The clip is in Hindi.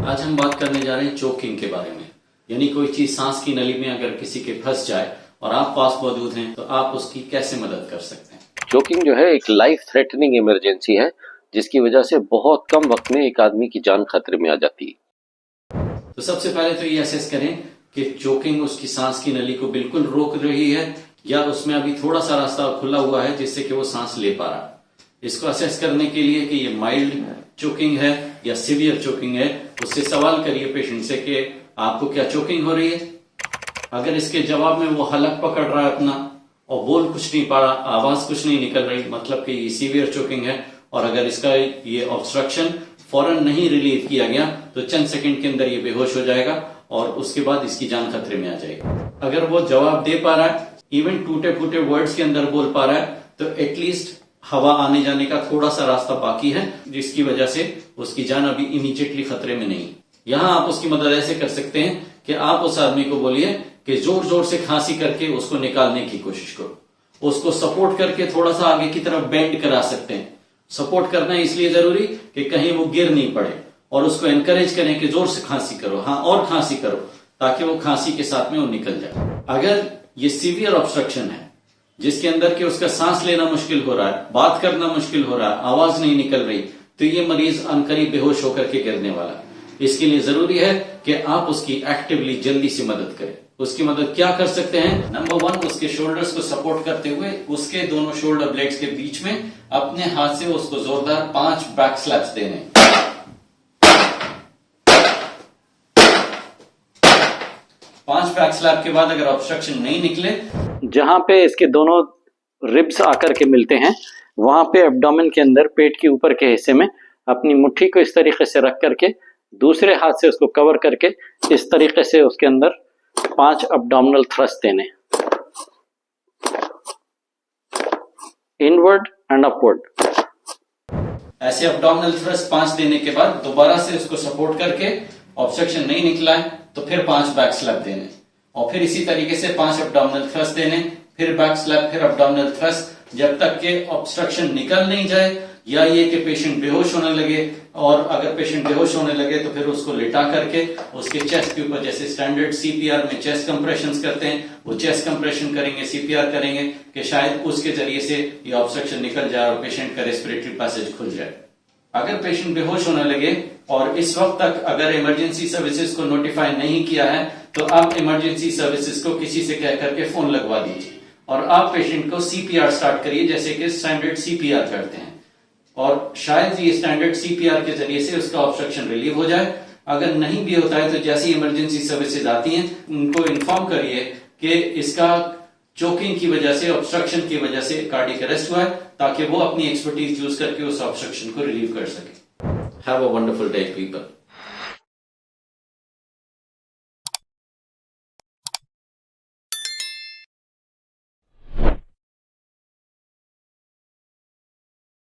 आज हम बात करने जा रहे हैं चोकिंग के बारे में। यानी कोई चीज सांस की नली में अगर किसी के फंस जाए और आप पास मौजूद हैं तो आप उसकी कैसे मदद कर सकते हैं। चोकिंग जो है एक लाइफ थ्रेटनिंग इमरजेंसी है जिसकी वजह से बहुत कम वक्त में एक आदमी की जान खतरे में आ जाती है। तो सबसे पहले तो ये असेस करें कि चोकिंग उसकी सांस की नली को बिल्कुल रोक रही है या उसमें अभी थोड़ा सा रास्ता खुला हुआ है जिससे कि वो सांस ले पा रहा है। इसको असेस करने के लिए कि ये माइल्ड चोकिंग है या सीवियर चोकिंग है, उससे सवाल करिए पेशेंट से कि आपको क्या चोकिंग हो रही है। अगर इसके जवाब में वो हलक पकड़ रहा है अपना और बोल कुछ नहीं पा रहा, आवाज कुछ नहीं निकल रही, मतलब कि ये सीवियर चोकिंग है। और अगर इसका ये ऑब्स्ट्रक्शन फौरन नहीं रिलीव किया गया तो चंद सेकंड के अंदर ये बेहोश हो जाएगा और उसके बाद इसकी जान खतरे में आ जाएगी। अगर वो जवाब दे पा रहा है, इवन टूटे फूटे वर्ड्स के अंदर बोल पा रहा है, तो एटलीस्ट हवा आने जाने का थोड़ा सा रास्ता बाकी है जिसकी वजह से उसकी जान अभी इमीडिएटली खतरे में नहीं। यहां आप उसकी मदद ऐसे कर सकते हैं कि आप उस आदमी को बोलिए कि जोर जोर से खांसी करके उसको निकालने की कोशिश करो। उसको सपोर्ट करके थोड़ा सा आगे की तरफ बेंड करा सकते हैं। सपोर्ट करना इसलिए जरूरी कि कहीं वो गिर नहीं पड़े, और उसको एनकरेज करें कि जोर से खांसी करो, हाँ और खांसी करो, ताकि वो खांसी के साथ में वो निकल जाए। अगर ये सीवियर ऑब्स्ट्रक्शन है जिसके अंदर के उसका सांस लेना मुश्किल हो रहा है, बात करना मुश्किल हो रहा है, आवाज नहीं निकल रही, तो ये मरीज अनकरीब बेहोश होकर के गिरने वाला है। इसके लिए जरूरी है कि आप उसकी एक्टिवली जल्दी से मदद करें। उसकी मदद क्या कर सकते हैं? नंबर 1, उसके शोल्डर्स को सपोर्ट करते हुए उसके दोनों शोल्डर ब्लेड्स के बीच में अपने हाथ से उसको जोरदार 5 बैक स्लैप्स देने। 5 बैक स्लैप के बाद अगर ऑब्स्ट्रक्शन नहीं निकले, जहां पे इसके दोनों रिब्स आकर के मिलते हैं वहां पे एब्डोमेन के अंदर पेट के ऊपर के हिस्से में अपनी मुट्ठी को इस तरीके से रख करके दूसरे हाथ से उसको कवर करके इस तरीके से उसके अंदर 5 एब्डोमिनल थ्रस्ट देने, इनवर्ड एंड अपवर्ड। ऐसे एब्डोमिनल थ्रस्ट 5 देने के बाद दोबारा से उसको सपोर्ट करके ऑब्स्ट्रक्शन नहीं निकला है तो फिर 5 बैक स्लैप देने, और फिर इसी तरीके से 5 एब्डोमिनल थ्रस्ट देने, फिर बैक स्लैप, फिर एब्डोमिनल थ्रस्ट, जब तक के ऑब्स्ट्रक्शन निकल नहीं जाए या ये कि पेशेंट बेहोश होने लगे। और अगर पेशेंट बेहोश होने लगे तो फिर उसको लिटा करके उसके चेस्ट के ऊपर, जैसे स्टैंडर्ड सीपीआर में चेस्ट कंप्रेशंस करते हैं, वो चेस्ट कंप्रेशन करेंगे, सीपीआर करेंगे कि शायद उसके जरिए से ये ऑब्स्ट्रक्शन निकल जाए और पेशेंट का रेस्पिरेटरी पैसेज खुल जाए। अगर पेशेंट बेहोश होने लगे और इस वक्त तक अगर इमरजेंसी सर्विसेज को नोटिफाई नहीं किया है तो आप इमरजेंसी सर्विसेज को किसी से कह करके फोन लगवा दीजिए और आप पेशेंट को सीपीआर स्टार्ट करिए, जैसे कि स्टैंडर्ड सीपीआर करते हैं, और शायद ये स्टैंडर्ड सीपीआर के जरिए से उसका ऑब्स्ट्रक्शन रिलीव हो जाए। अगर नहीं भी होता है तो जैसी इमरजेंसी सर्विसेज आती हैं उनको इन्फॉर्म करिए कि इसका चोकिंग की वजह से, ऑब्स्ट्रक्शन की वजह से कार्डियक अरेस्ट हुआ है, ताकि वो अपनी एक्सपर्टीज यूज करके उस ऑब्स्ट्रक्शन को रिलीव कर सके। Have a wonderful day people.